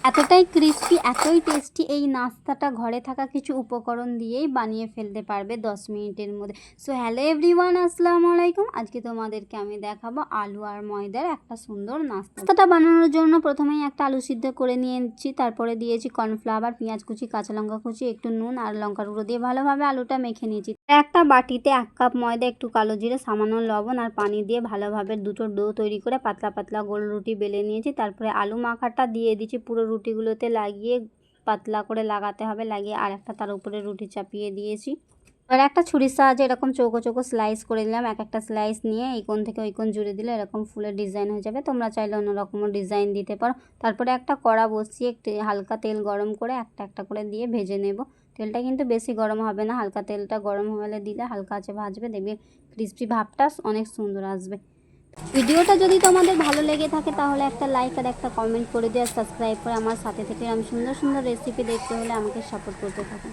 এতটাই ক্রিস্পি, এতই টেস্টি এই নাস্তাটা ঘরে থাকা কিছু উপকরণ দিয়েই বানিয়ে ফেলতে পারবে 10 মিনিটের মধ্যে। সো হ্যালো এভরিওয়ান, আসসালামু আলাইকুম। আজকে তোমাদেরকে আমি দেখাবো আলু আর ময়দার একটা সুন্দর নাস্তাটা বানানোর জন্য প্রথমেই একটা আলু সিদ্ধ করে নিয়েছি, তারপরে দিয়েছি কর্নফ্লাওয়ার, পেঁয়াজ কুচি, কাঁচা লঙ্কা কুচি, একটু নুন আর লঙ্কার গুঁড়ো দিয়ে ভালোভাবে আলুটা মেখে নিয়েছি। একটা বাটিতে 1 কাপ ময়দা, একটু কালো জিরে, সামান্য লবণ আর পানি দিয়ে ভালোভাবে দুটো ডো তৈরি করে পাতলা পাতলা গোল রুটি বেলে নিয়েছি। তারপরে আলু মাখাটা দিয়ে দিচ্ছি, পুরো রুটিগুলোতে লাগিয়ে পাতলা করে লাগাতে হবে, লাগিয়ে আর একটা তার উপরে রুটি চাপিয়ে দিয়েছি। আর একটা ছুরির সাহায্যে এরকম চৌকো চৌকো স্লাইস করে দিলাম। এক একটা স্লাইস নিয়ে এই কোণ থেকে ওই কোণ জুড়ে দিলে এরকম ফুলের ডিজাইন হয়ে যাবে। তোমরা চাইলে অন্যরকমও ডিজাইন দিতে পারো। তারপরে একটা কড়া বসিয়ে হালকা তেল গরম করে একটা একটা করে দিয়ে ভেজে নেব। তেলটা কিন্তু বেশি গরম হবে না, হালকা তেলটা গরম হলে দিলে হালকা আছে ভাজবে, দেখবে ক্রিস্পি ভাবটা অনেক সুন্দর আসবে। ভিডিওটা যদি তোমাদের ভালো লেগে থাকে তাহলে একটা লাইক আর একটা কমেন্ট করে দিও, সাবস্ক্রাইব করে আমার সাথে থেকে আমি সুন্দর সুন্দর রেসিপি দেখতে হলে আমাকে সাপোর্ট করতে থাকো।